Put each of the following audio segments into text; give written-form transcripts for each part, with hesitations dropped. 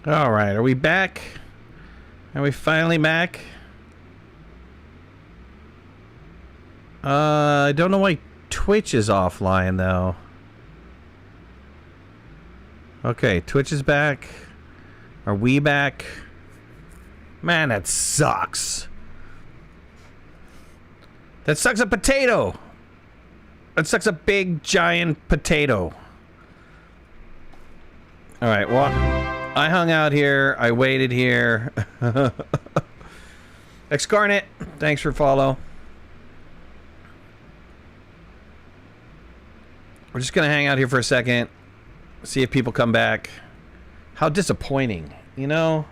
All right, are we back? Are we finally back? I don't know why Twitch is offline, though. Okay, Twitch is back. Are we back? Man, that sucks. That sucks a potato. That sucks a big, giant potato. All right, well, I hung out here. I waited here. Excarnate, thanks for follow. We're just going to hang out here for a second. See if people come back. How disappointing, you know?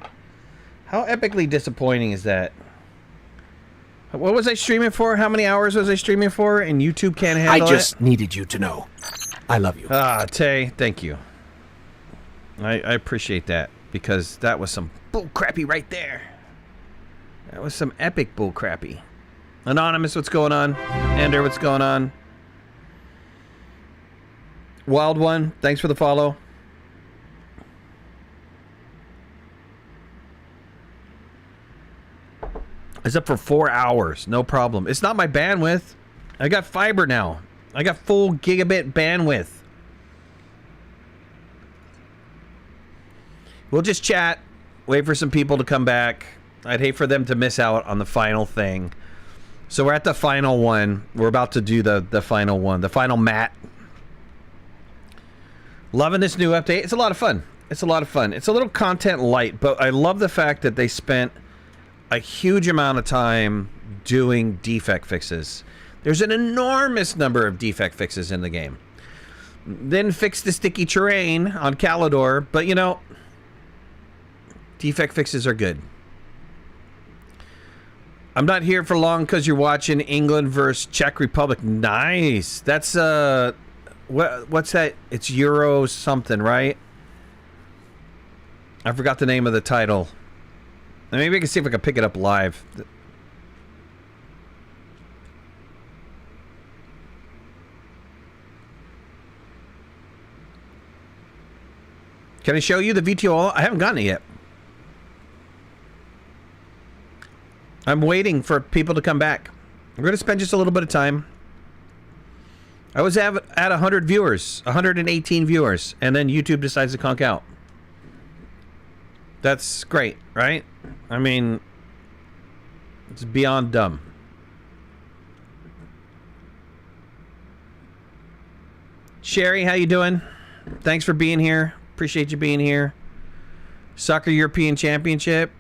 How epically disappointing is that? What was I streaming for? How many hours was I streaming for? And YouTube can't handle it? I just needed you to know. I love you. Ah, Tay, thank you. I appreciate that, because that was some bull crappy right there. That was some epic bull crappy. Anonymous, what's going on? Ender, what's going on? Wild One, thanks for the follow. It's up for 4 hours, no problem. It's not my bandwidth. I got fiber now. I got full gigabit bandwidth. We'll just chat, wait for some people to come back. I'd hate for them to miss out on the final thing. So we're at the final one. We're about to do the final one, the final mat. Loving this new update. It's a lot of fun. It's a lot of fun. It's a little content light, but I love the fact that they spent a huge amount of time doing defect fixes. There's an enormous number of defect fixes in the game. Then fix the sticky terrain on Calidor, but you know, defect fixes are good. I'm not here for long because you're watching England versus Czech Republic. Nice. That's what's that? It's Euro something, right? I forgot the name of the title. Maybe I can see if I can pick it up live. Can I show you the VTOL? I haven't gotten it yet. I'm waiting for people to come back. We're going to spend just a little bit of time. I was at 100 viewers, 118 viewers, and then YouTube decides to conk out. That's great, right? I mean, it's beyond dumb. Sherry, how you doing? Thanks for being here. Appreciate you being here. Soccer European Championship.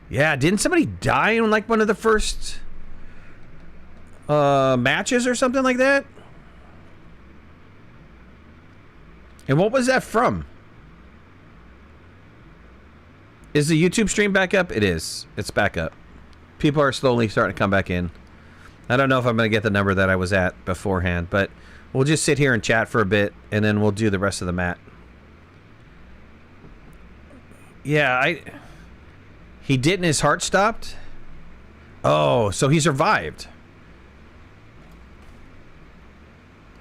Yeah, didn't somebody die in like one of the first matches or something like that? And what was that from? Is the YouTube stream back up? It is. It's back up. People are slowly starting to come back in. I don't know if I'm going to get the number that I was at beforehand, but we'll just sit here and chat for a bit, and then we'll do the rest of the mat. Yeah, he didn't. His heart stopped? Oh, so he survived.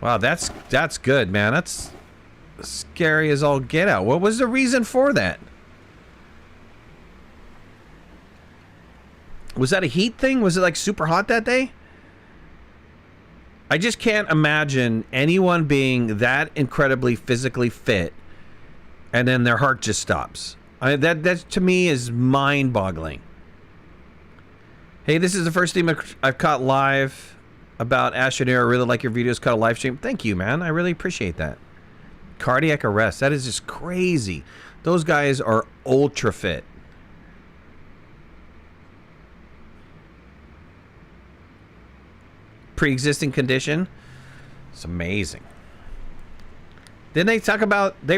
Wow, that's good, man. That's scary as all get out. What was the reason for that? Was that a heat thing? Was it like super hot that day? I just can't imagine anyone being that incredibly physically fit and then their heart just stops. That to me is mind-boggling. Hey, this is the first thing I've caught live about Astroneer. I really like your videos. Caught a live stream. Thank you, man. I really appreciate that. Cardiac arrest. That is just crazy. Those guys are ultra fit. Pre-existing condition. It's amazing. Then they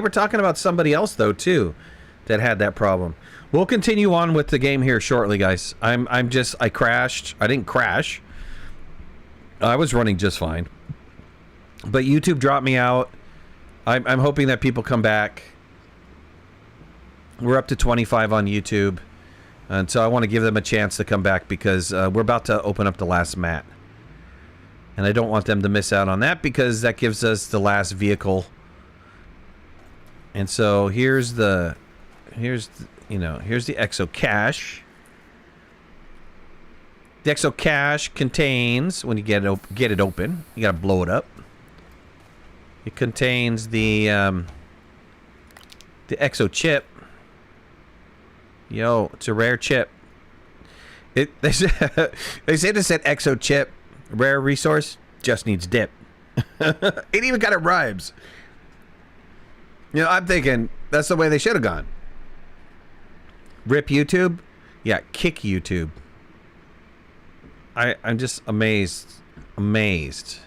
were talking about somebody else though too that had that problem. We'll continue on with the game here shortly, guys. I crashed. I didn't crash. I was running just fine. But YouTube dropped me out. I'm hoping that people come back. We're up to 25 on YouTube. And so I want to give them a chance to come back because we're about to open up the last mat. And I don't want them to miss out on that because that gives us the last vehicle. And so here's the here's the, here's the exo cache. The exo cache contains, when you get it open, you gotta blow it up. It contains the exo chip. Yo, it's a rare chip. They say to set exo chip, rare resource, just needs dip. It even got it rhymes. I'm thinking that's the way they should have gone. Rip YouTube? Yeah, kick YouTube. I'm just amazed. Amazed.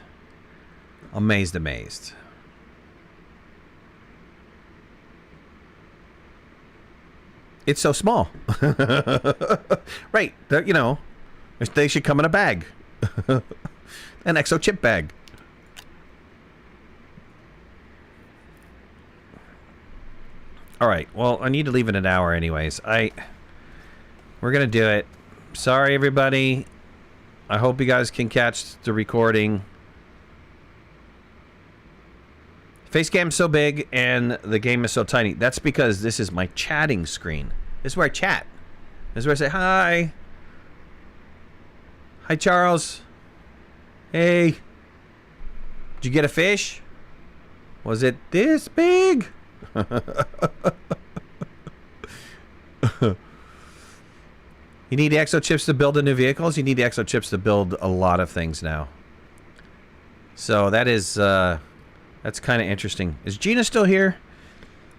It's so small. Right. They should come in a bag. An exo chip bag. All right. Well, I need to leave in an hour anyways. We're going to do it. Sorry, everybody. I hope you guys can catch the recording. Facecam's so big and the game is so tiny. That's because this is my chatting screen. This is where I chat. This is where I say hi. Hi, Charles. Hey. Did you get a fish? Was it this big? You need exo chips to build the new vehicles? You need the exo chips to build a lot of things now. So that is... that's kind of interesting. Is Gina still here?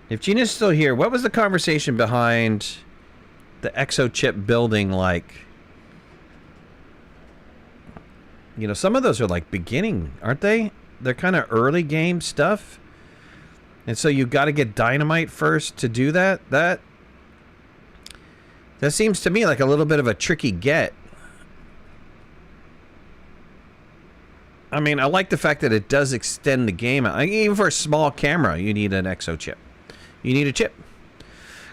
If Gina's still here, what was the conversation behind the exo chip building like? Some of those are like beginning, aren't they? They're kind of early game stuff. And so you got to get dynamite first to do that. That seems to me like a little bit of a tricky get. I mean, I like the fact that it does extend the game. Even for a small camera, you need an exo chip. You need a chip.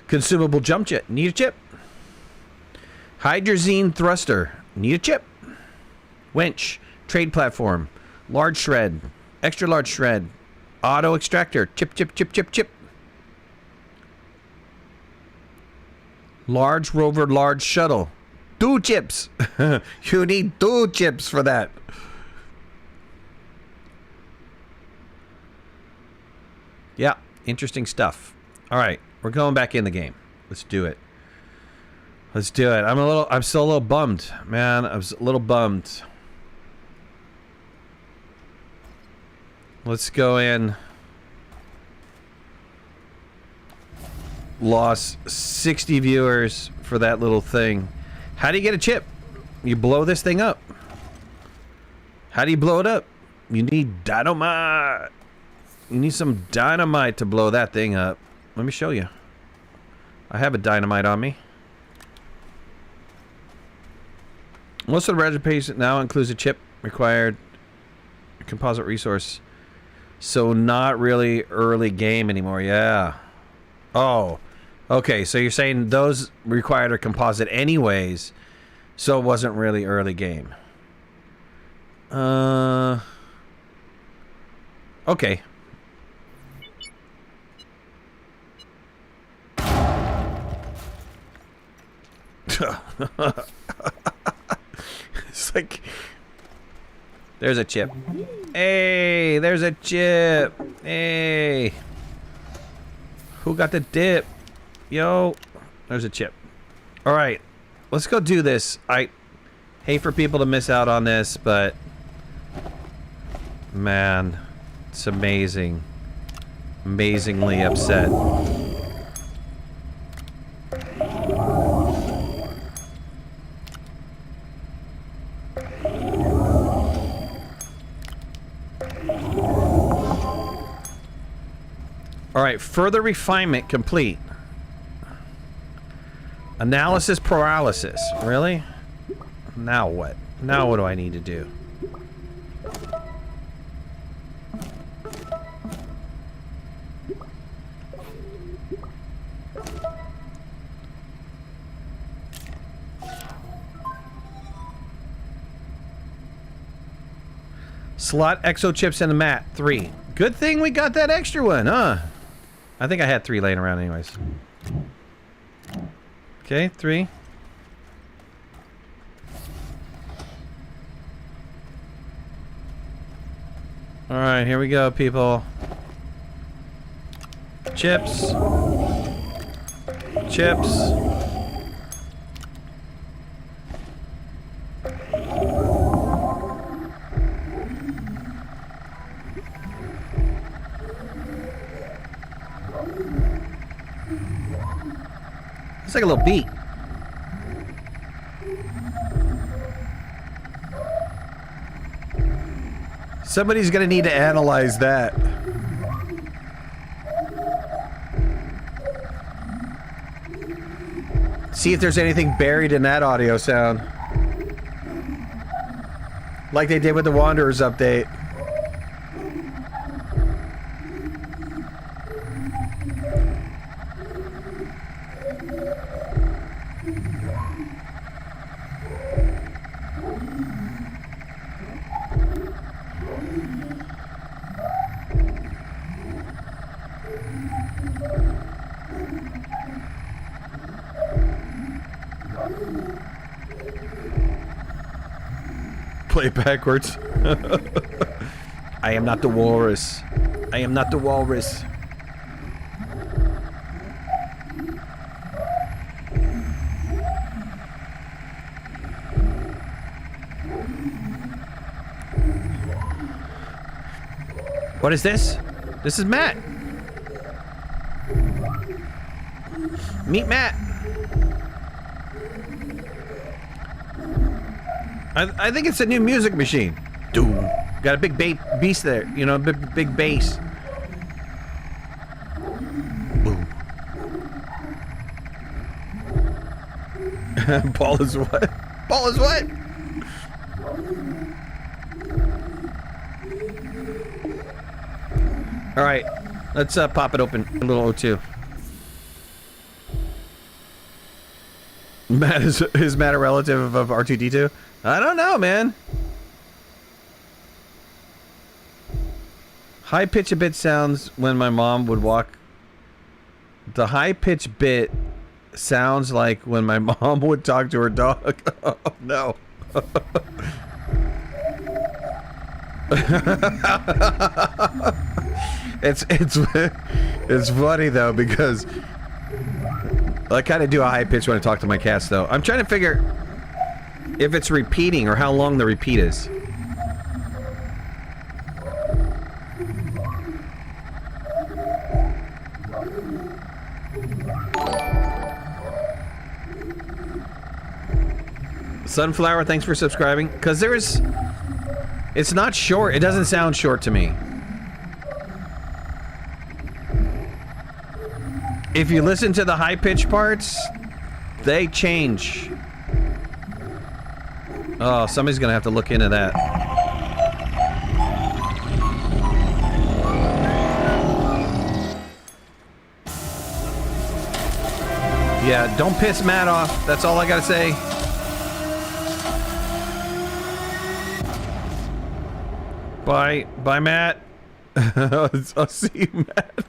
Consumable jump jet, need a chip. Hydrazine thruster, need a chip. Winch, trade platform, large shred, extra large shred, auto extractor, chip. Large rover, large shuttle. 2 chips. You need 2 chips for that. Yeah, interesting stuff. All right, we're going back in the game. Let's do it. I'm still a little bummed, man. I was a little bummed. Let's go in. Lost 60 viewers for that little thing. How do you get a chip? You blow this thing up. How do you blow it up? You need dynamite. You need some dynamite to blow that thing up. Let me show you. I have a dynamite on me. Most of the recipe page now includes a chip required composite resource. So not really early game anymore. Yeah. Oh. Okay, so you're saying those required a composite anyways, so it wasn't really early game. Okay. It's like, there's a chip. Hey, there's a chip. Hey, who got the dip? Yo, there's a chip. All right, let's go do this. I hate for people to miss out on this, but man, it's amazing. Amazingly upset. All right, further refinement complete. Analysis paralysis. Really? Now what? Now what do I need to do? Slot exo chips in the mat. 3. Good thing we got that extra one, huh? I think I had 3 laying around anyways. Okay, 3. Alright, here we go, people. Chips. Chips. It's like a little beat. Somebody's gonna need to analyze that. See if there's anything buried in that audio sound. Like they did with the Wanderers update. Play backwards. I am not the walrus. I am not the walrus. What is this? This is Matt. Meet Matt. I think it's a new music machine. Dude, got a big beast there. You know, big bass. Boom. Paul is what? Paul is what? All right, let's pop it open. A little O2. Matt is Matt a relative of R2D2? I don't know, man. High pitch a bit sounds when my mom would walk. The high pitch bit sounds like when my mom would talk to her dog. Oh, no. It's funny though because I kind of do a high pitch when I talk to my cats though. I'm trying to figure if it's repeating or how long the repeat is. Sunflower, thanks for subscribing. Because it's not short. It doesn't sound short to me. If you listen to the high-pitched parts, they change. Oh, somebody's gonna have to look into that. Yeah, don't piss Matt off. That's all I gotta say. Bye, Matt. I'll see you, Matt.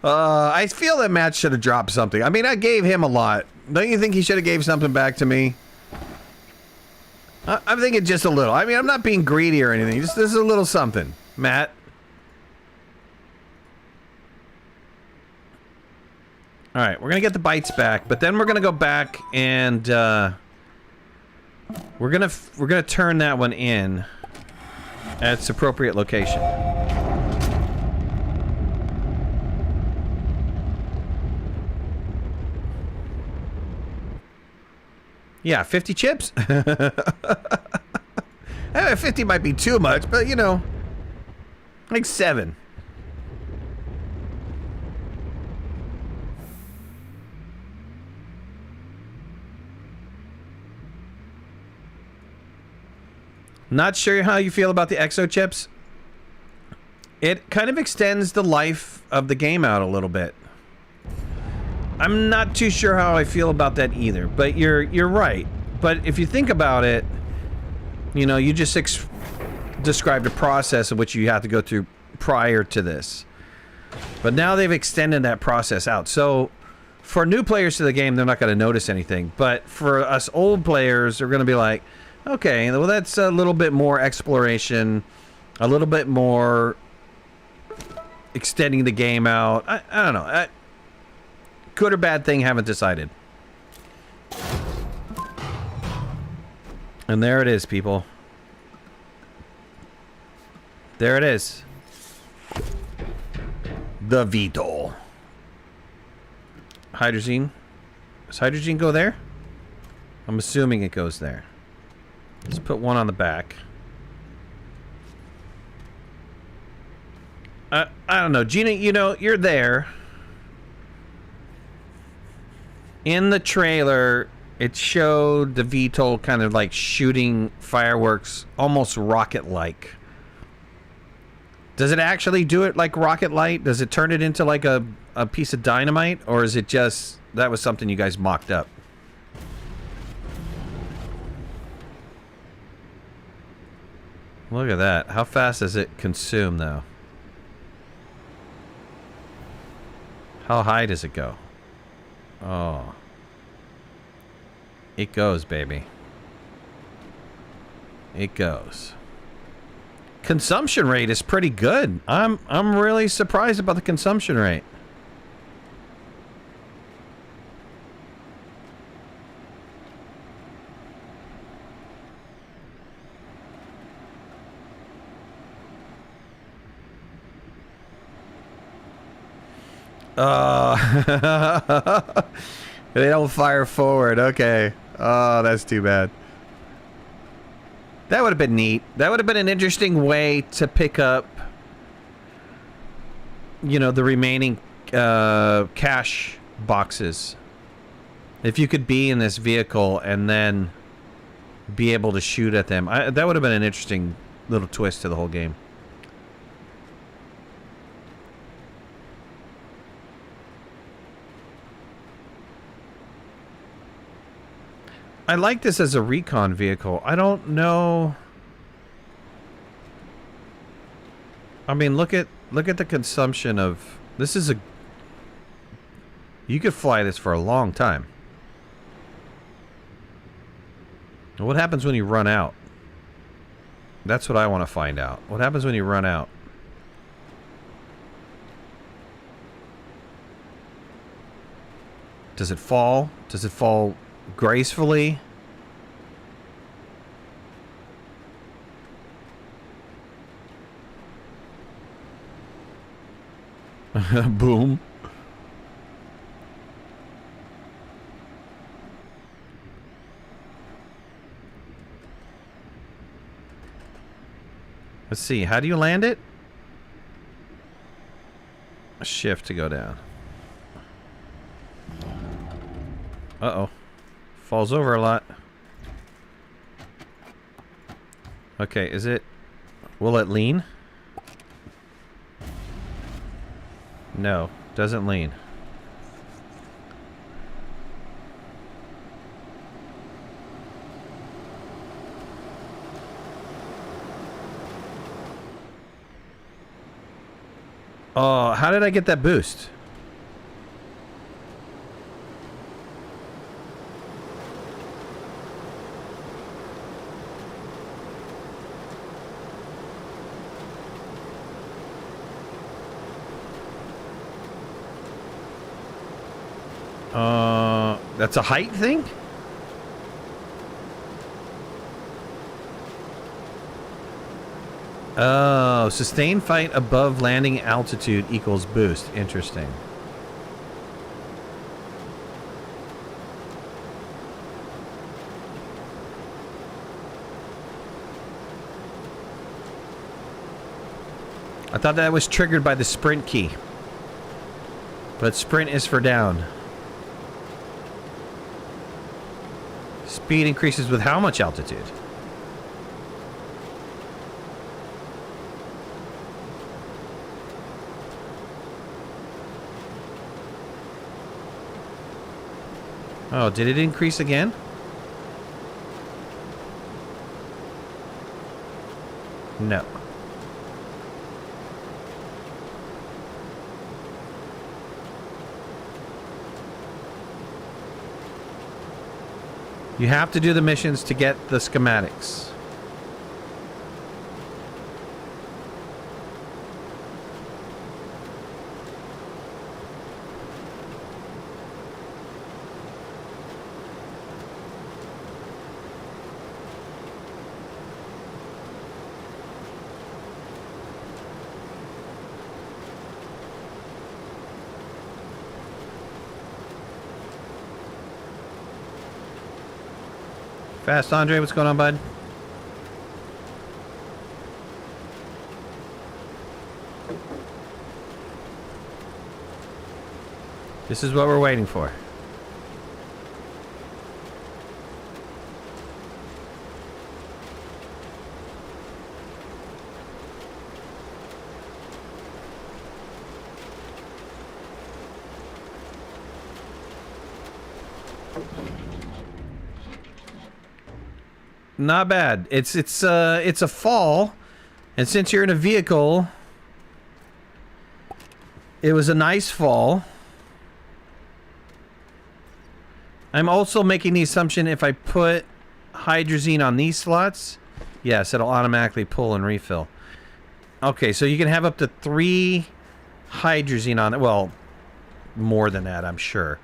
I feel that Matt should have dropped something. I mean, I gave him a lot. Don't you think he should have gave something back to me? I'm thinking just a little. I mean, I'm not being greedy or anything. Just a little something. Matt. Alright, we're gonna get the bytes back, but then we're gonna go back and we're gonna turn that one in at its appropriate location. Yeah, 50 chips? 50 might be too much, but you know, like 7. Not sure how you feel about the exo chips. It kind of extends the life of the game out a little bit. I'm not too sure how I feel about that either, but you're right. But if you think about it, you know, you just described a process of which you have to go through prior to this. But now they've extended that process out. So For new players to the game, they're not going to notice anything. But for us old players, they're going to be like, okay, well, that's a little bit more exploration, a little bit more extending the game out. I don't know. Good or bad thing, haven't decided. And there it is, people. There it is. The VTOL. Hydrogen. Does hydrogen go there? I'm assuming it goes there. Let's put one on the back. I don't know. Gina, you know, you're there. In the trailer, it showed the VTOL kind of like shooting fireworks, almost rocket-like. Does it actually do it like rocket light? Does it turn it into like a piece of dynamite? Or is it just, that was something you guys mocked up? Look at that. How fast does it consume, though? How high does it go? Oh. It goes, baby. It goes. Consumption rate is pretty good. I'm really surprised about the consumption rate. They don't fire forward. Okay. Oh, that's too bad. That would have been neat. That would have been an interesting way to pick up, you know, the remaining cash boxes. If you could be in this vehicle and then be able to shoot at them. That would have been an interesting little twist to the whole game. I like this as a recon vehicle. I don't know. I mean, look at the consumption of this. Is a, you could fly this for a long time. What happens when you run out? That's what I want to find out. What happens when you run out? Does it fall? Does it fall gracefully? Boom. Let's see. How do you land it? Shift to go down. Uh-oh. Falls over a lot. Okay, is it... Will it lean? No, doesn't lean. Oh, how did I get that boost? That's a height thing? Oh, sustained fight above landing altitude equals boost. Interesting. I thought that was triggered by the sprint key. But sprint is for down. Speed increases with how much altitude? Oh, did it increase again? No. You have to do the missions to get the schematics. Fast Andre, what's going on, bud? This is what we're waiting for. Not bad. It's a fall, and since you're in a vehicle, it was a nice fall. I'm also making the assumption if I put hydrazine on these slots, yes, it'll automatically pull and refill. Okay, so you can have up to 3 hydrazine on it. Well, more than that, I'm sure.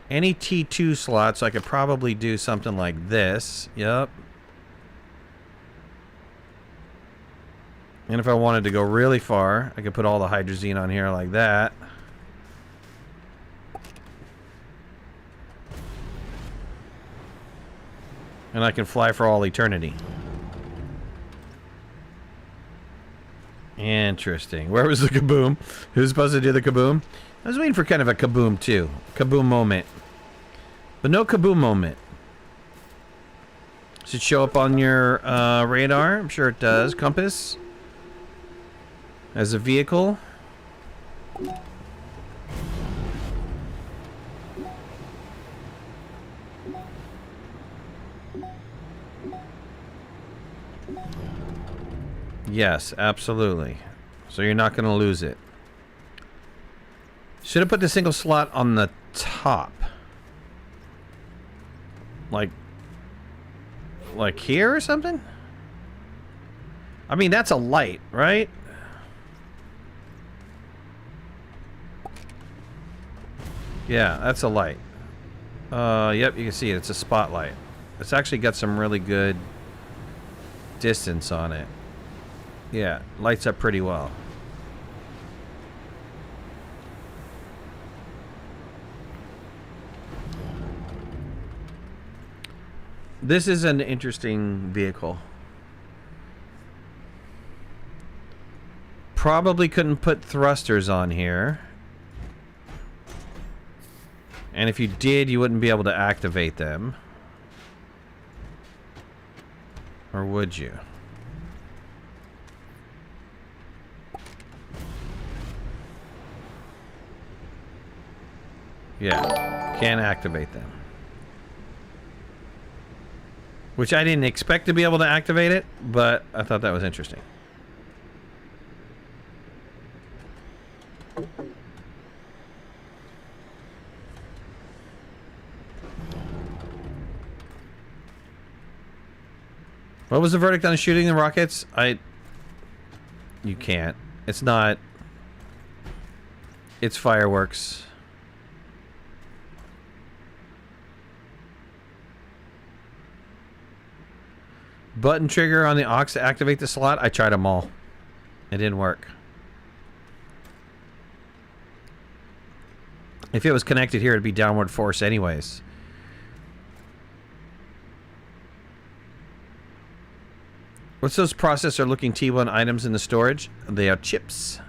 Any T2 slots, I could probably do something like this. Yep. And if I wanted to go really far, I could put all the hydrazine on here like that. And I can fly for all eternity. Interesting. Where was the kaboom? Who's supposed to do the kaboom? I was waiting for kind of a kaboom too. Kaboom moment. But no kaboom moment. Does it show up on your radar? I'm sure it does. Compass. As a vehicle. Yes, absolutely. So you're not going to lose it. Should have put the single slot on the top. Like here or something? I mean, that's a light, right? Yeah, that's a light. Yep, you can see it. It's a spotlight. It's actually got some really good distance on it. Yeah, lights up pretty well. This is an interesting vehicle. Probably couldn't put thrusters on here. And if you did, you wouldn't be able to activate them. Or would you? Yeah, can't activate them. Which I didn't expect to be able to activate it, but I thought that was interesting. What was the verdict on shooting the rockets? You can't. It's not. It's fireworks. Button trigger on the aux to activate the slot. I tried them all. It didn't work. If it was connected here, it'd be downward force anyways. What's those processor looking T1 items in the storage? They are chips.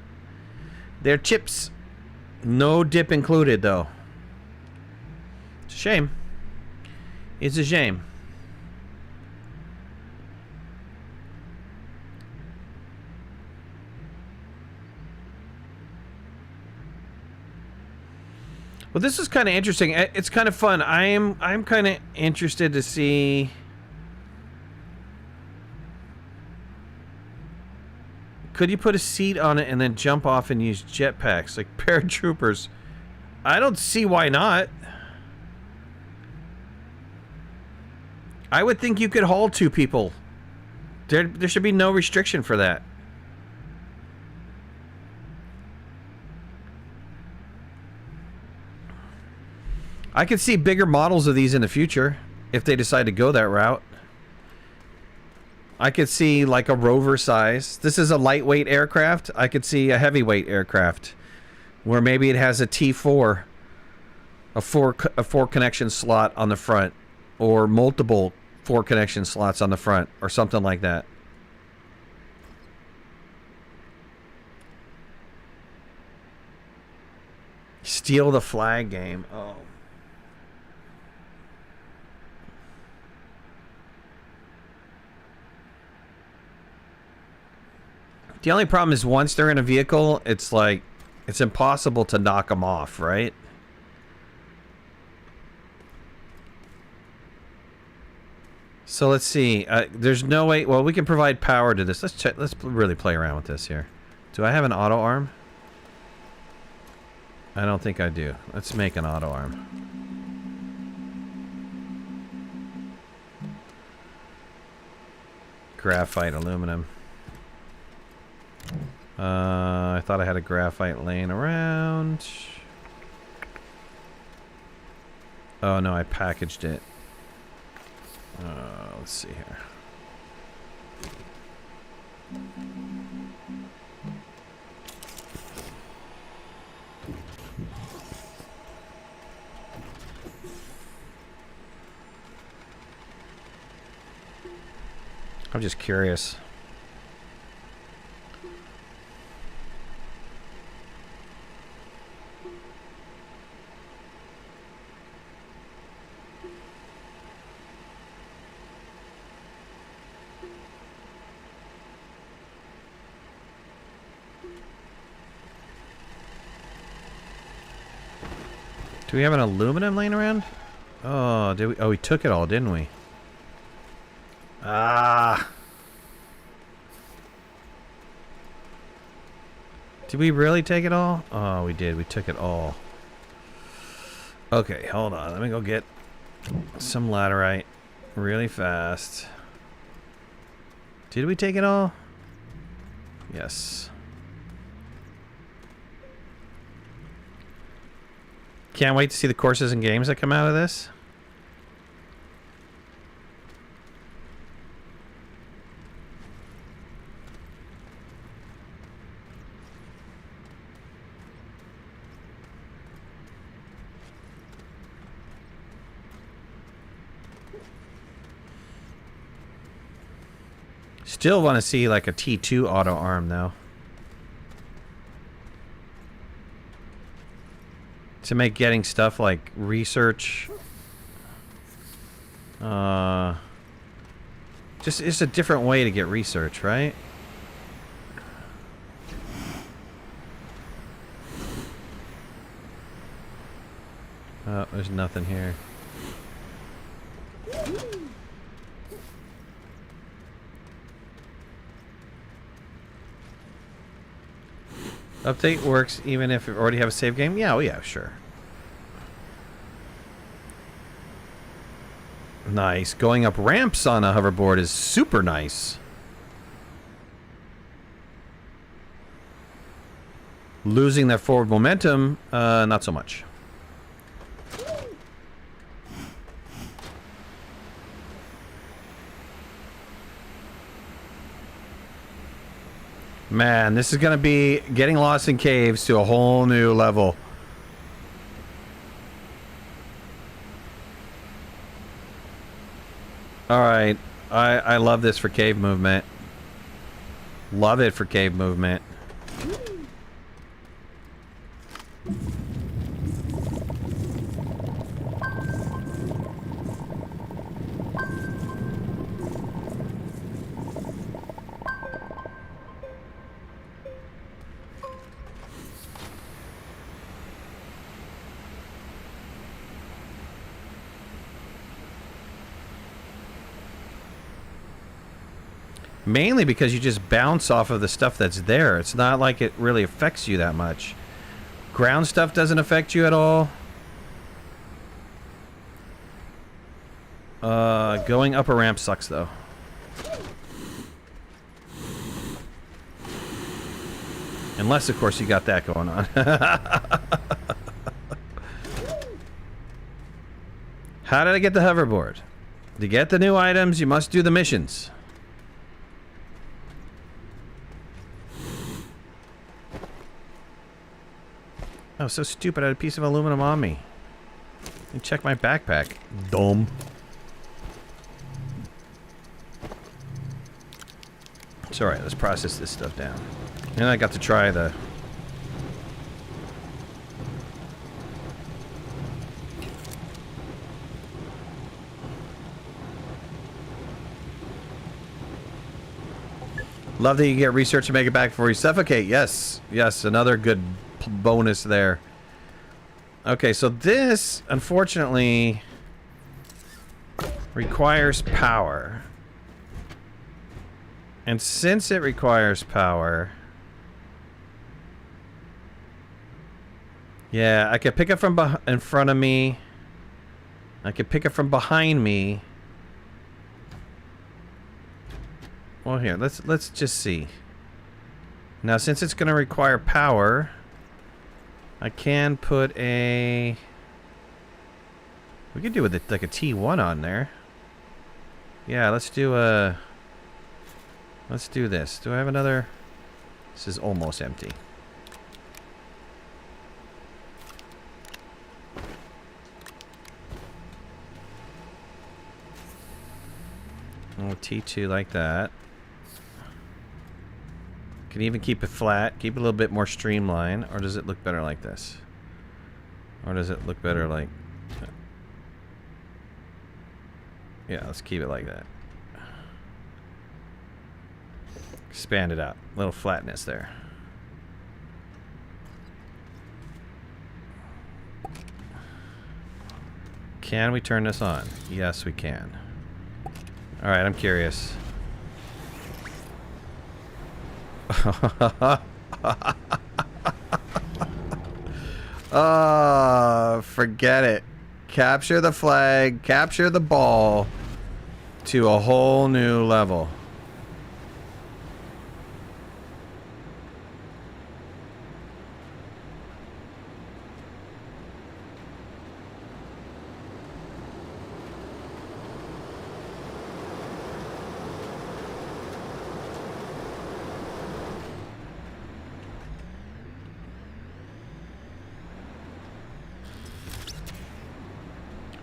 They're chips. No dip included though. It's a shame. It's a shame. Well, this is kind of interesting. It's kind of fun. I'm kind of interested to see. Could you put a seat on it and then jump off and use jetpacks like paratroopers? I don't see why not. I would think you could haul 2 people. There should be no restriction for that. I could see bigger models of these in the future if they decide to go that route. I could see like a rover size. This is a lightweight aircraft. I could see a heavyweight aircraft where maybe it has a T4, a four connection slot on the front, or multiple 4 connection slots on the front, or something like that. Steal the flag game. Oh. The only problem is once they're in a vehicle, it's like, it's impossible to knock them off, right? So let's see. There's no way. Well, we can provide power to this. Let's check. Let's really play around with this here. Do I have an auto arm? I don't think I do. Let's make an auto arm. Graphite, aluminum. I thought I had a graphite laying around. Oh no, I packaged it. Let's see here. I'm just curious. Do we have an aluminum laying around? Oh, did we? Oh, we took it all, didn't we? Ah. Did we really take it all? Oh, we did. We took it all. Okay, hold on. Let me go get some laterite really fast. Did we take it all? Yes. Can't wait to see the courses and games that come out of this. Still want to see like a T2 auto arm though. To make getting stuff like research just it's a different way to get research, right? Oh, there's nothing here. Update works even if you already have a save game? Yeah, oh yeah, sure. Nice. Going up ramps on a hoverboard is super nice. Losing that forward momentum, not so much. Man, this is going to be getting lost in caves to a whole new level. Alright, I love this for cave movement. Love it for cave movement. Mainly because you just bounce off of the stuff that's there. It's not like it really affects you that much. Ground stuff doesn't affect you at all. Going up a ramp sucks, though. Unless, of course, you got that going on. How did I get the hoverboard? To get the new items, you must do the missions. Oh, so stupid. I had a piece of aluminum on me. Let me check my backpack. Dumb. It's alright. Let's process this stuff down. And I got to try the... Love that you get research to make it back before you suffocate. Yes. Yes, another good bonus there. Okay, so this, unfortunately, requires power. And since it requires power... Yeah, I could pick it from in front of me. I could pick it from behind me. Well, here, let's just see. Now, since it's going to require power, I can put a... We could do with it like a T1 on there. Yeah, let's do a... Let's do this. Do I have another? This is almost empty. Oh, T2 like that. Can even keep it flat, keep it a little bit more streamlined, or does it look better like this? Or does it look better like... Yeah, let's keep it like that. Expand it out. A little flatness there. Can we turn this on? Yes, we can. Alright, I'm curious. Oh, forget it. Capture the flag, capture the ball to a whole new level.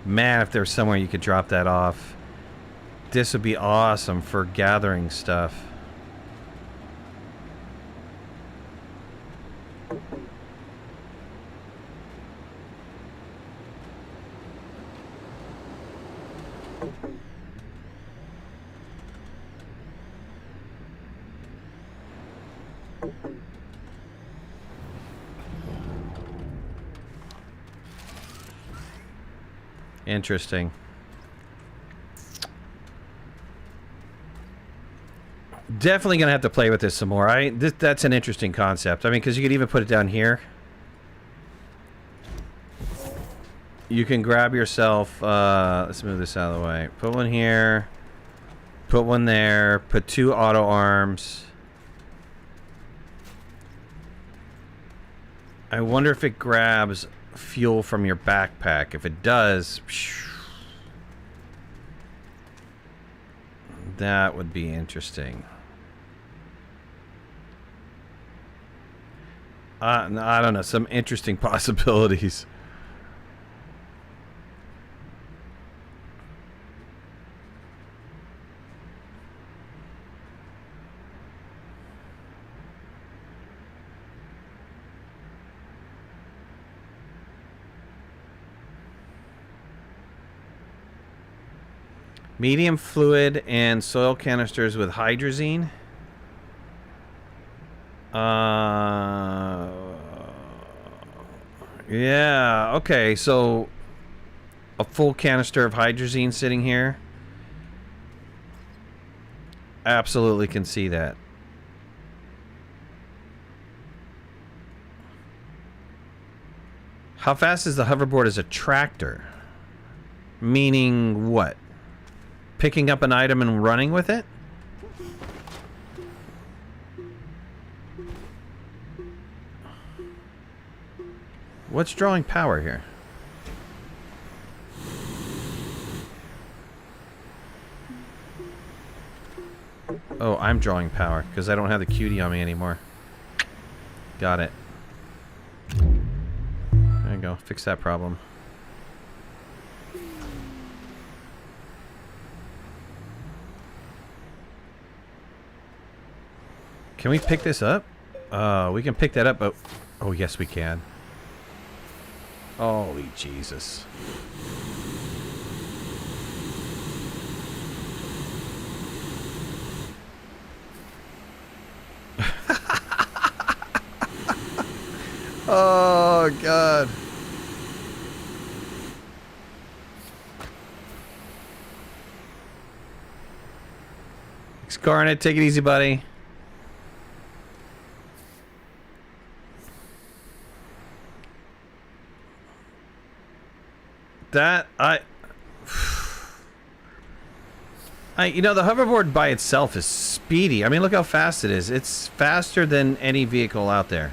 Man, if there was somewhere you could drop that off, this would be awesome for gathering stuff. Interesting. Definitely gonna have to play with this some more. That's an interesting concept. I mean, because you could even put it down here. You can grab yourself. Let's move this out of the way. Put one here. Put one there. Put two auto arms. I wonder if it grabs fuel from your backpack. If it does, that would be interesting. I don't know, some interesting possibilities. Medium fluid and soil canisters with hydrazine. Yeah, okay, so a full canister of hydrazine sitting here. Absolutely can see that. How fast is the hoverboard as a tractor? Meaning what? picking up an item and running with it? What's drawing power here? Oh, I'm drawing power because I don't have the cutie on me anymore. Got it. There you go. Fix that problem. Can we pick this up? We can pick that up, but... Oh, yes, we can. Holy Jesus. Oh, God. Scarnet, take it easy, buddy. That, you know, the hoverboard by itself is speedy. I mean, look how fast it is. It's faster than any vehicle out there.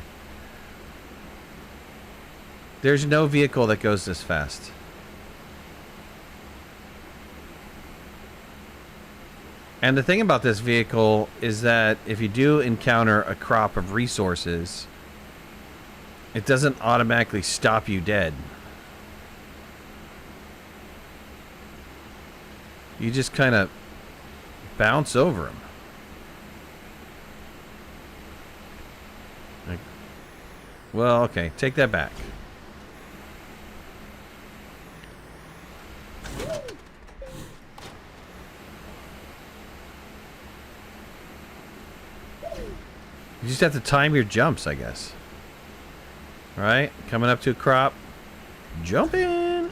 There's no vehicle that goes this fast. And the thing about this vehicle is that if you do encounter a crop of resources, it doesn't automatically stop you dead. You just kind of bounce over them. Like, well, okay, take that back. You just have to time your jumps, I guess. Right? Coming up to a crop. Jump in.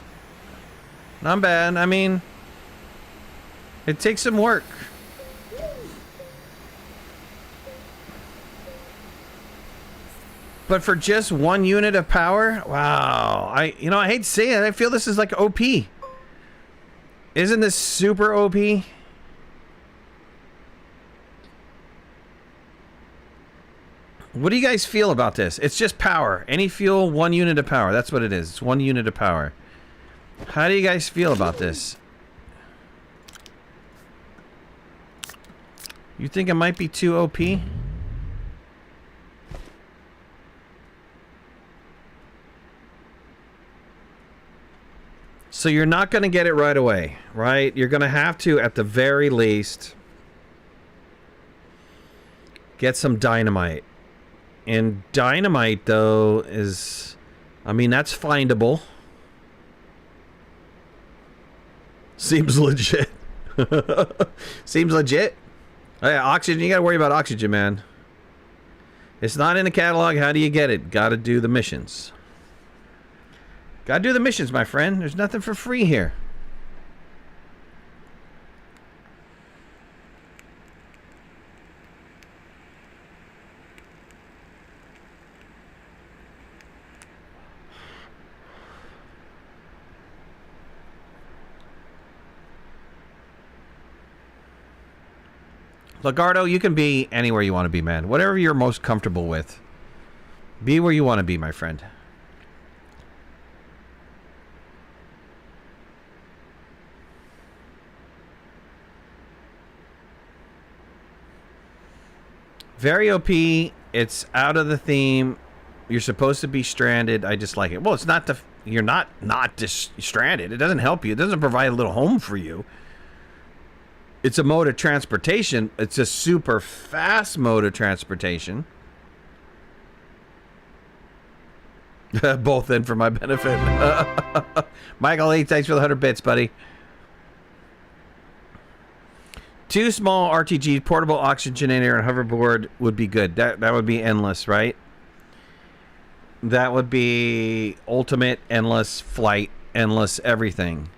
Not bad. I mean, it takes some work. But for just 1 unit of power? Wow. I hate to say it. I feel this is like OP. Isn't this super OP? What do you guys feel about this? It's just power. Any fuel, 1 unit of power. That's what it is. It's 1 unit of power. How do you guys feel about this? You think it might be too OP? So you're not going to get it right away, right? You're going to have to, at the very least, get some dynamite. And dynamite, though, is... I mean, that's findable. Seems legit. Seems legit. Oh, yeah, oxygen. You got to worry about oxygen, man. It's not in the catalog. How do you get it? Got to do the missions. Got to do the missions, my friend. There's nothing for free here. Lagardo, you can be anywhere you want to be, man. Whatever you're most comfortable with. Be where you want to be, my friend. Very OP. It's out of the theme. You're supposed to be stranded. I just like it. Well, it's not the... You're not just stranded. It doesn't help you. It doesn't provide a little home for you. It's a mode of transportation. It's a super fast mode of transportation. Both in for my benefit. Michael E., thanks for the 100 bits, buddy. 2 small RTG, portable oxygenator, and hoverboard would be good. That would be endless, right? That would be ultimate, endless flight, endless everything.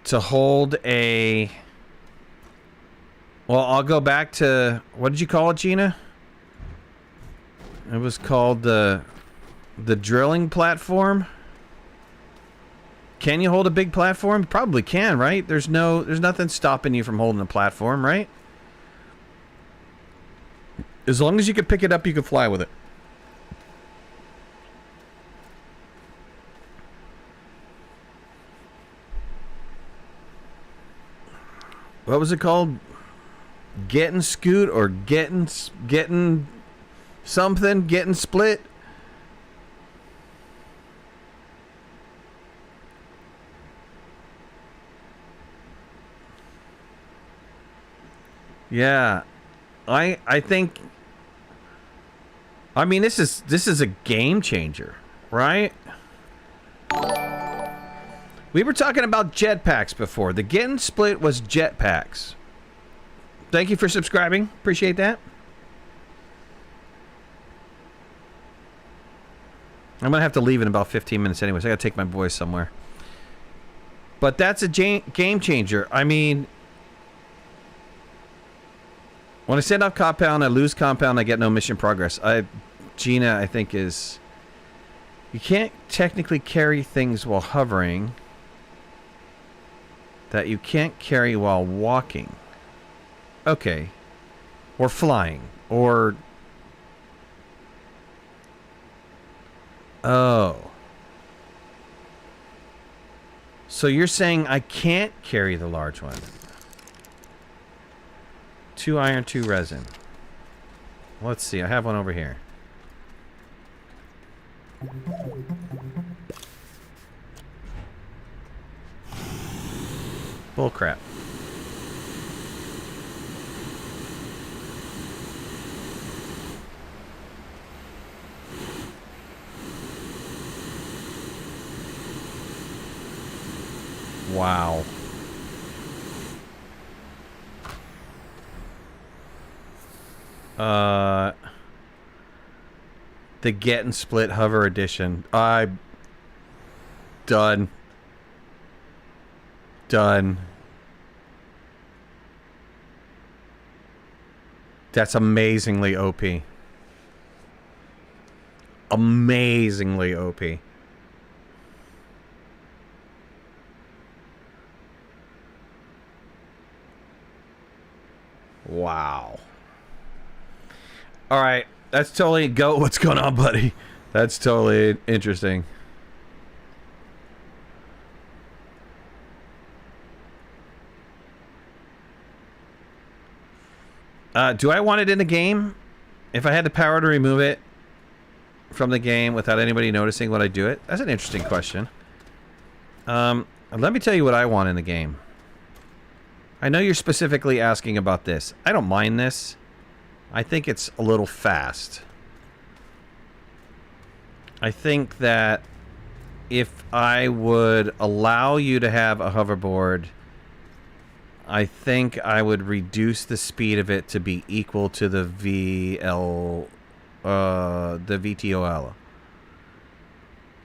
To hold a... Well, I'll go back to... What did you call it, Gina? It was called the drilling platform. Can you hold a big platform? Probably can, right? There's nothing stopping you from holding a platform, right? As long as you can pick it up, you can fly with it. What was it called? Getting scoot or getting something? Getting split? Yeah. I think, I mean, this is a game changer, right? We were talking about jetpacks before. The getting split was jetpacks. Thank you for subscribing. Appreciate that. I'm gonna have to leave in about 15 minutes anyways. I gotta take my boys somewhere. But that's a game changer. I mean, when I send off compound, I lose compound, I get no mission progress. Gina, I think, is... You can't technically carry things while hovering that you can't carry while walking. Okay. Or flying. Or... Oh. So you're saying I can't carry the large one. 2 iron, 2 resin. Let's see, I have one over here. Bullcrap. Wow. The Get and Split Hover Edition. Done. That's amazingly OP. Amazingly OP. Wow. All right, that's totally go. What's going on, buddy? That's totally interesting. Do I want it in the game? If I had the power to remove it from the game without anybody noticing when I do it? That's an interesting question. Let me tell you what I want in the game. I know you're specifically asking about this. I don't mind this. I think it's a little fast. I think that if I would allow you to have a hoverboard, I think I would reduce the speed of it to be equal to the VTOL.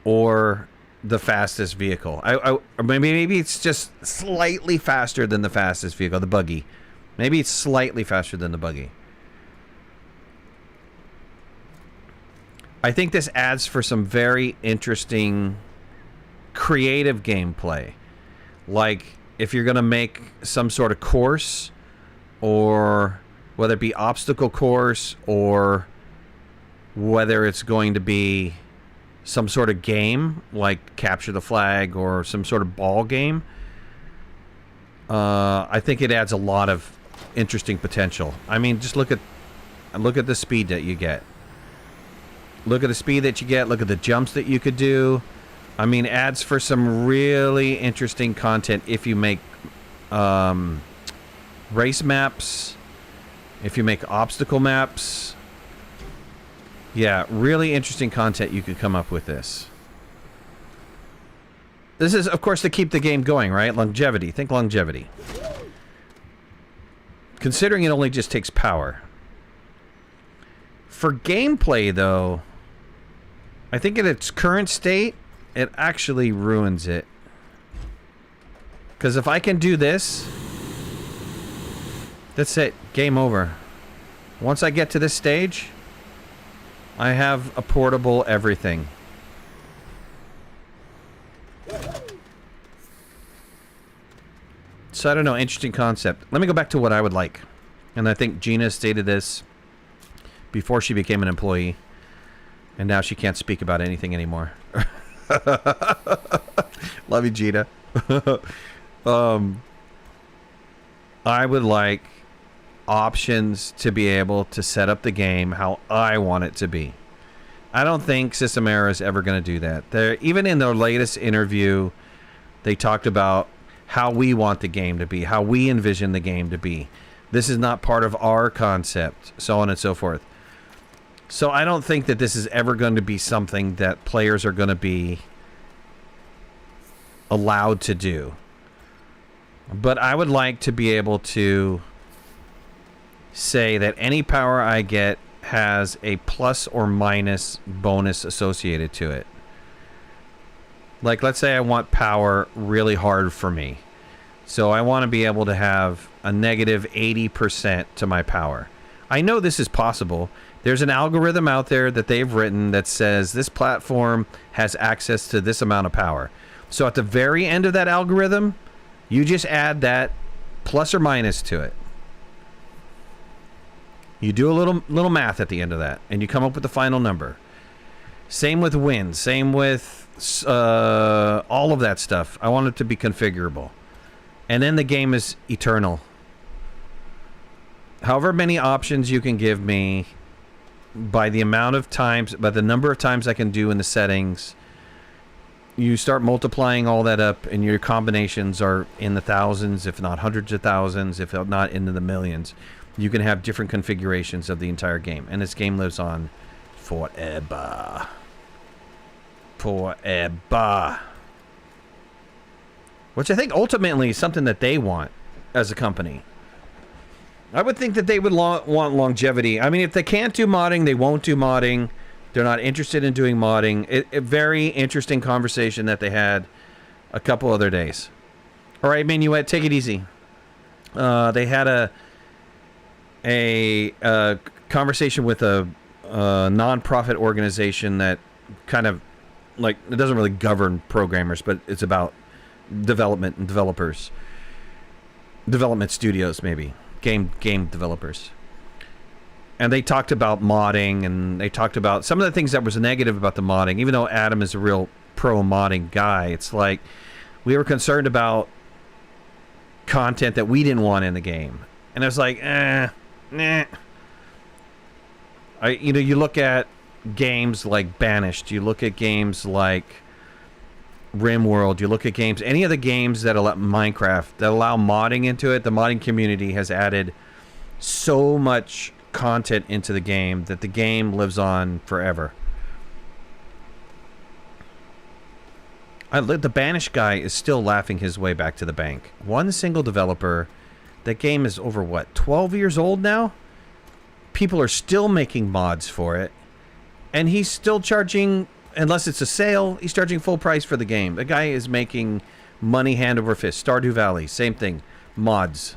Or the fastest vehicle. Or maybe it's just slightly faster than the fastest vehicle, the buggy. Maybe it's slightly faster than the buggy. I think this adds for some very interesting creative gameplay. Like, if you're going to make some sort of course, or whether it be obstacle course, or whether it's going to be some sort of game, like capture the flag, or some sort of ball game, I think it adds a lot of interesting potential. I mean, just look at the speed that you get. Look at the speed that you get. Look at the jumps that you could do. I mean, adds for some really interesting content if you make race maps, if you make obstacle maps. Yeah, really interesting content you could come up with this. This is, of course, to keep the game going, right? Longevity. Think longevity. Considering it only just takes power. For gameplay, though, I think in its current state, it actually ruins it. Because if I can do this, that's it. Game over. Once I get to this stage, I have a portable everything. So I don't know, interesting concept. Let me go back to what I would like. And I think Gina stated this before she became an employee. And now she can't speak about anything anymore. Love you, Gina. I would like options to be able to set up the game how I want it to be. I don't think System Era is ever going to do that. Even in their latest interview, they talked about how we want the game to be, how we envision the game to be. This is not part of our concept, so on and so forth. So I don't think that this is ever going to be something that players are going to be allowed to do. But I would like to be able to say that any power I get has a plus or minus bonus associated to it. Like, let's say I want power really hard for me. So I want to be able to have a negative 80% to my power. I know this is possible. There's an algorithm out there that they've written that says this platform has access to this amount of power. So at the very end of that algorithm, you just add that plus or minus to it. You do a little math at the end of that, and you come up with the final number. Same with wind. Same with all of that stuff. I want it to be configurable. And then the game is eternal. However many options you can give me by the amount of times, by the number of times I can do in the settings, you start multiplying all that up, and your combinations are in the thousands, if not hundreds of thousands, if not into the millions. You can have different configurations of the entire game, and this game lives on forever. Forever. Which I think ultimately is something that they want as a company. I would think that they would want longevity. I mean, if they can't do modding, they won't do modding. They're not interested in doing modding. A very interesting conversation that they had a couple other days. All right, Minuet, take it easy. They had a conversation with a non-profit organization that kind of, like, it doesn't really govern programmers, but it's about development and developers. Development studios, maybe. Game developers. And they talked about modding, and they talked about some of the things that was negative about the modding. Even though Adam is a real pro modding guy, it's like we were concerned about content that we didn't want in the game. And I was like, nah. You look at games like Banished, you look at games like RimWorld, you look at games, any of the games that allow Minecraft, that allow modding into it, the modding community has added so much content into the game that the game lives on forever. The Banished guy is still laughing his way back to the bank. One single developer. That game is over, what, 12 years old now? People are still making mods for it. And he's still charging, unless it's a sale, he's charging full price for the game. The guy is making money hand over fist. Stardew Valley, same thing. Mods.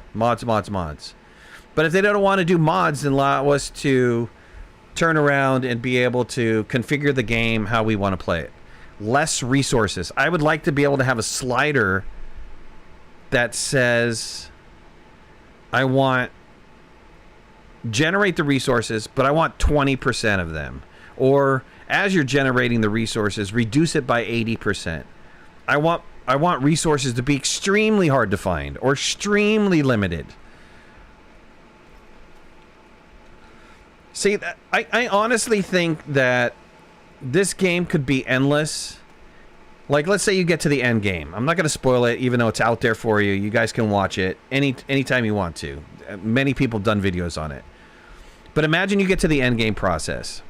But if they don't want to do mods, then allow us to turn around and be able to configure the game how we want to play it. Less resources. I would like to be able to have a slider that says, I want generate the resources, but I want 20% of them. Or as you're generating the resources, reduce it by 80%. I want resources to be extremely hard to find or extremely limited. See, I honestly think that this game could be endless. Like, let's say you get to the end game. I'm not going to spoil it, even though it's out there for you. You guys can watch it anytime you want to. Many people have done videos on it. But imagine you get to the end game process.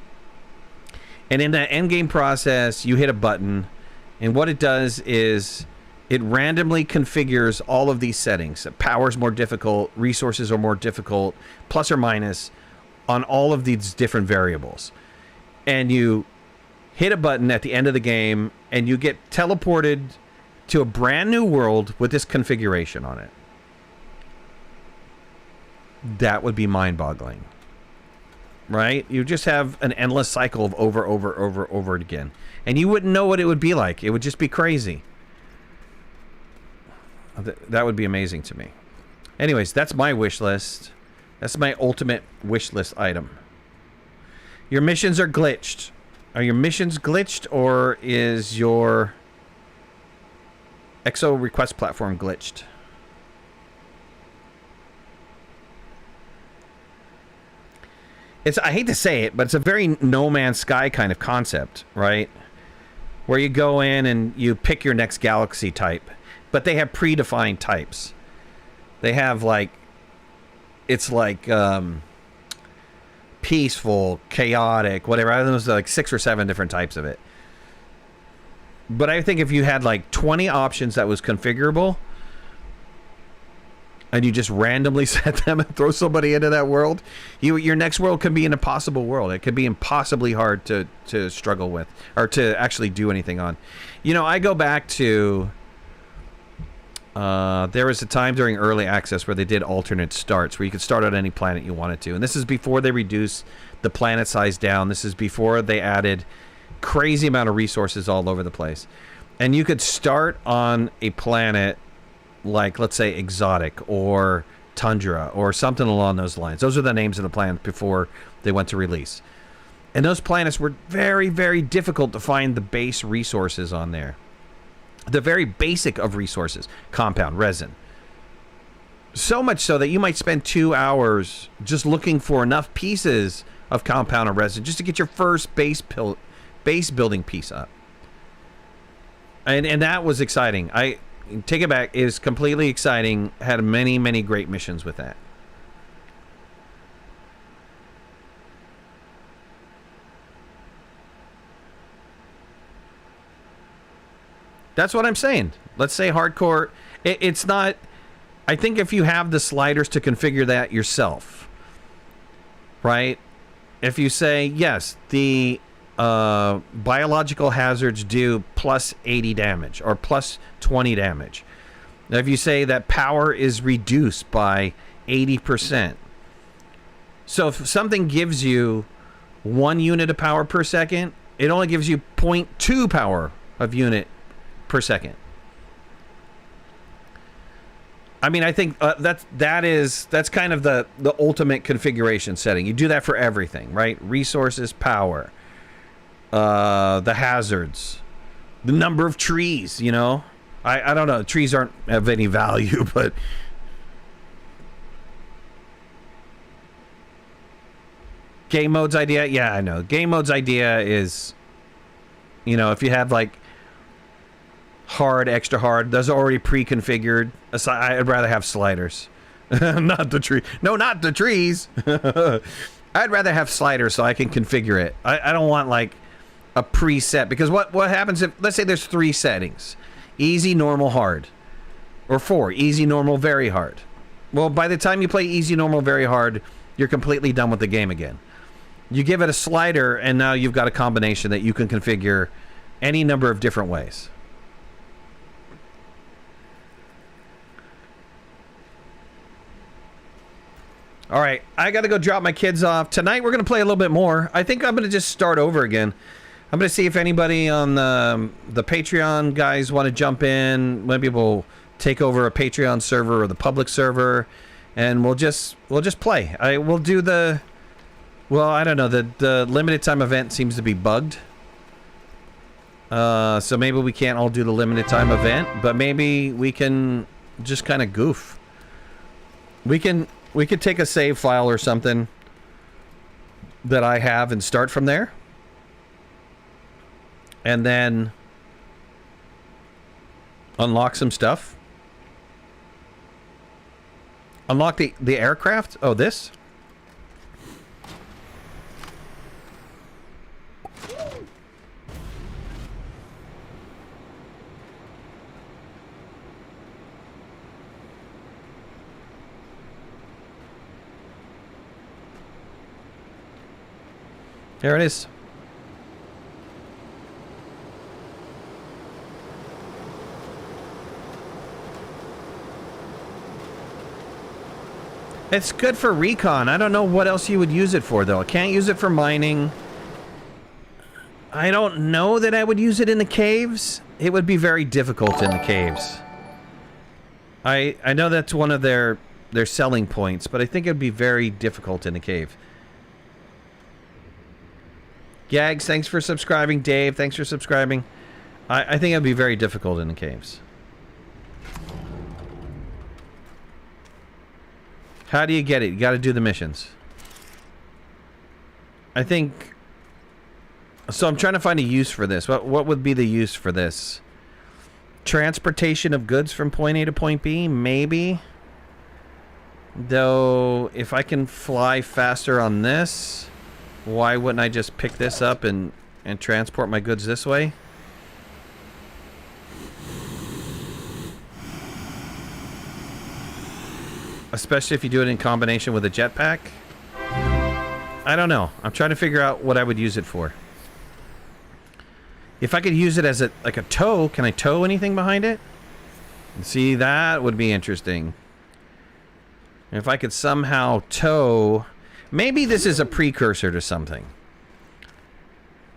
And in that end game process, you hit a button. And what it does is it randomly configures all of these settings. Power's more difficult. Resources are more difficult. Plus or minus on all of these different variables. And you hit a button at the end of the game, and you get teleported to a brand new world with this configuration on it. That would be mind-boggling. Right? You just have an endless cycle of over again. And you wouldn't know what it would be like. It would just be crazy. That would be amazing to me. Anyways, that's my wish list. That's my ultimate wish list item. Your missions are glitched. Are your missions glitched, or is your EXO request platform glitched? I hate to say it, but it's a very No Man's Sky kind of concept, right? Where you go in and you pick your next galaxy type, but they have predefined types. They have like, it's like peaceful, chaotic, whatever. I don't know, there's like 6 or 7 different types of it. But I think if you had like 20 options that was configurable, and you just randomly set them and throw somebody into that world, your next world could be an impossible world. It could be impossibly hard to struggle with, or to actually do anything on. You know, I go back to... there was a time during early access where they did alternate starts, where you could start on any planet you wanted to. And this is before they reduced the planet size down. This is before they added crazy amount of resources all over the place. And you could start on a planet like, let's say, Exotic or Tundra or something along those lines. Those are the names of the planets before they went to release. And those planets were very, very difficult to find the base resources on there. The very basic of resources, compound, resin. So much so that you might spend 2 hours just looking for enough pieces of compound or resin just to get your first base building piece up. And that was exciting. I take it back, it was completely exciting. Had many, many great missions with that. That's what I'm saying. Let's say hardcore. It's not... I think if you have the sliders to configure that yourself, right? If you say, yes, the biological hazards do plus 80 damage or plus 20 damage. Now, if you say that power is reduced by 80%. So if something gives you 1 unit of power per second, it only gives you 0.2 power of unit per second. I mean, I think that's kind of the ultimate configuration setting. You do that for everything, right? Resources, power, the hazards, the number of trees. You know, I don't know. Trees aren't of any value, but game mode's idea. Yeah, I know. Game mode's idea is, you know, if you have like hard, extra hard, those are already pre-configured. I'd rather have sliders. Not the tree. No, not the trees. I'd rather have sliders so I can configure it. I don't want like a preset, because what happens if, let's say there's 3 settings: easy, normal, hard, or 4: easy, normal, very hard. Well, by the time you play easy, normal, very hard, you're completely done with the game again. You give it a slider, and now you've got a combination that you can configure any number of different ways. All right, I got to go drop my kids off. Tonight, we're going to play a little bit more. I think I'm going to just start over again. I'm going to see if anybody on the Patreon guys want to jump in. Maybe we'll take over a Patreon server or the public server, and we'll just play. We'll do the... Well, I don't know. The limited time event seems to be bugged. So maybe we can't all do the limited time event, but maybe we can just kind of goof. We could take a save file or something that I have and start from there. And then unlock some stuff. Unlock the aircraft? Oh, this? There it is. It's good for recon. I don't know what else you would use it for, though. I can't use it for mining. I don't know that I would use it in the caves. It would be very difficult in the caves. I know that's one of their selling points, but I think it'd be very difficult in a cave. Gags, thanks for subscribing. Dave, thanks for subscribing. I think it'd be very difficult in the caves. How do you get it? You got to do the missions. I think... So I'm trying to find a use for this. What would be the use for this? Transportation of goods from point A to point B? Maybe. Though, if I can fly faster on this, why wouldn't I just pick this up and transport my goods this way? Especially if you do it in combination with a jetpack. I don't know. I'm trying to figure out what I would use it for. If I could use it as like a tow, can I tow anything behind it? See, that would be interesting. If I could somehow tow... Maybe this is a precursor to something.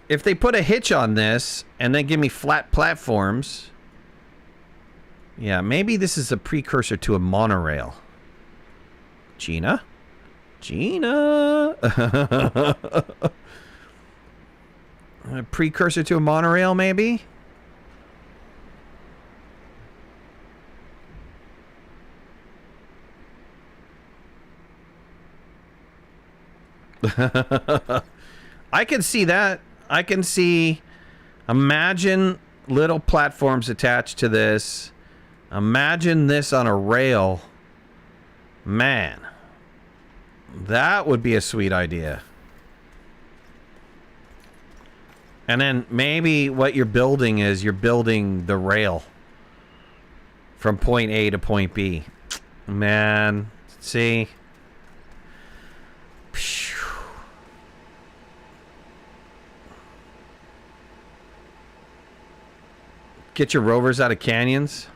If they put a hitch on this and then give me flat platforms... Yeah, maybe this is a precursor to a monorail. Gina? Gina? A precursor to a monorail, maybe? I can see that. I can see... Imagine little platforms attached to this. Imagine this on a rail. Man. That would be a sweet idea. And then maybe what you're building is you're building the rail from point A to point B. Man, see? Get your rovers out of canyons.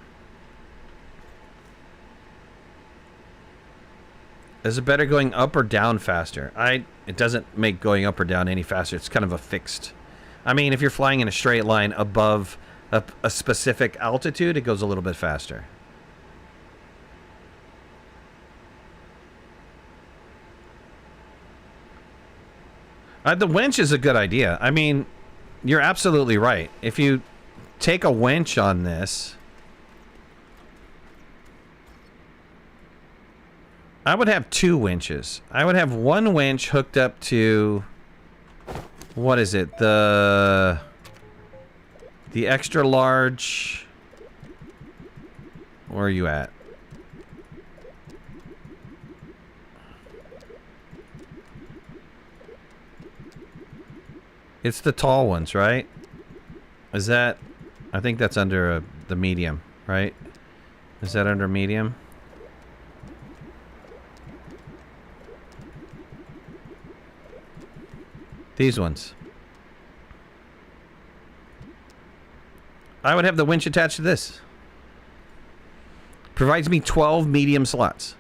Is it better going up or down faster? It doesn't make going up or down any faster. It's kind of a fixed. I mean, if you're flying in a straight line above a specific altitude, it goes a little bit faster. The winch is a good idea. I mean, you're absolutely right. If you take a winch on this... I would have two winches. I would have one winch hooked up to... What is it? The extra large... Where are you at? It's the tall ones, right? Is that... I think that's under the medium, right? Is that under medium? These ones. I would have the winch attached to this. Provides me 12 medium slots.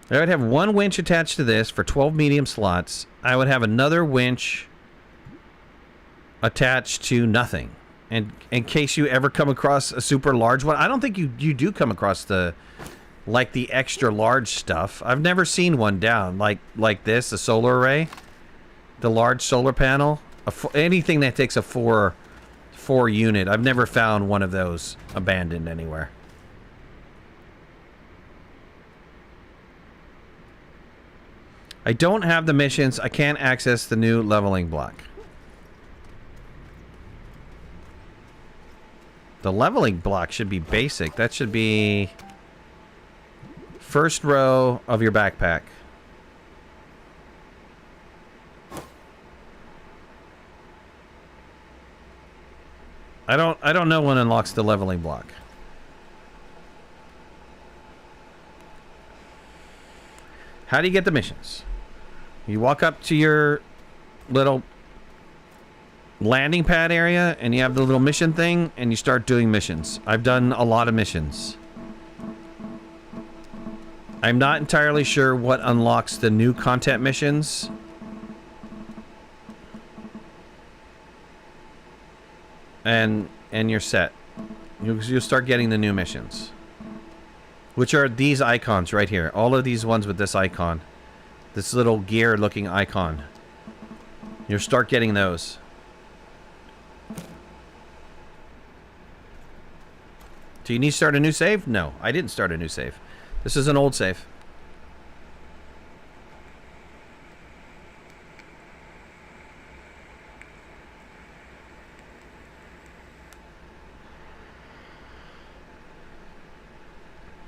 I would have one winch attached to this for 12 medium slots. I would have another winch attached to nothing. And in case you ever come across a super large one, I don't think you do come across the extra large stuff. I've never seen one down like this, a solar array, the large solar panel, anything that takes a four unit. I've never found one of those abandoned anywhere. I don't have the missions. I can't access the new leveling block. The leveling block should be basic. That should be first row of your backpack. I don't know when unlocks the leveling block. How do you get the missions? You walk up to your little landing pad area and you have the little mission thing and you start doing missions. I've done a lot of missions. I'm not entirely sure what unlocks the new content missions. And you're set. You'll start getting the new missions. Which are these icons right here. All of these ones with this icon. This little gear looking icon. You'll start getting those. Do you need to start a new save? No, I didn't start a new save. This is an old save.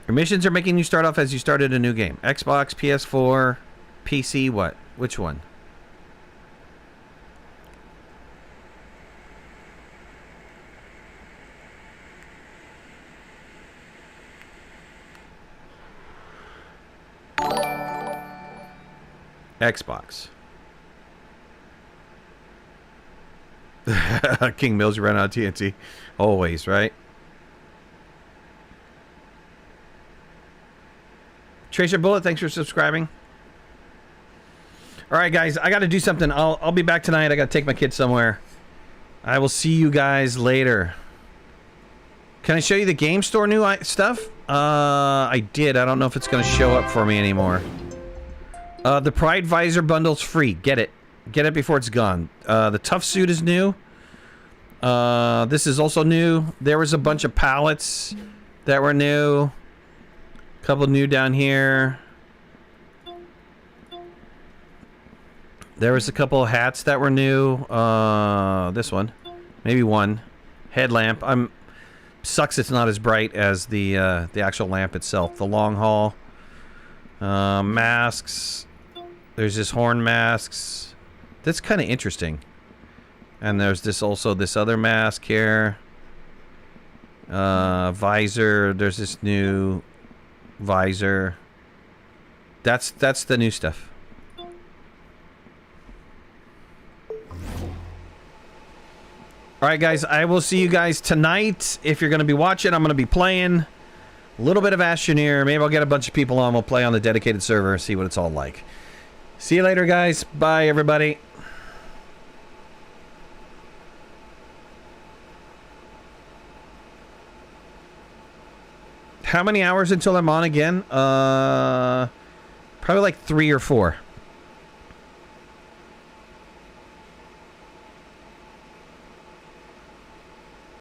Your missions are making you start off as you started a new game. Xbox, PS4, PC, what? Which one? Xbox. King Mills ran out of TNT. Always, right? Tracer Bullet, thanks for subscribing. All right, guys, I got to do something. I'll be back tonight. I got to take my kids somewhere. I will see you guys later. Can I show you the game store new stuff? I did. I don't know if it's going to show up for me anymore. The Pride Visor bundle's free. Get it. Get it before it's gone. The Tough Suit is new. This is also new. There was a bunch of pallets that were new. Couple new down here. There was a couple of hats that were new. This one. Maybe one. Headlamp. Sucks it's not as bright as the actual lamp itself. The long haul. Masks. There's this horn masks. That's kind of interesting. And there's this other mask here. Visor. There's this new visor. That's the new stuff. Alright guys, I will see you guys tonight. If you're going to be watching, I'm going to be playing a little bit of Astroneer. Maybe I'll get a bunch of people on. We'll play on the dedicated server, see what it's all like. See you later guys. Bye everybody. How many hours until I'm on again? Probably like 3 or 4.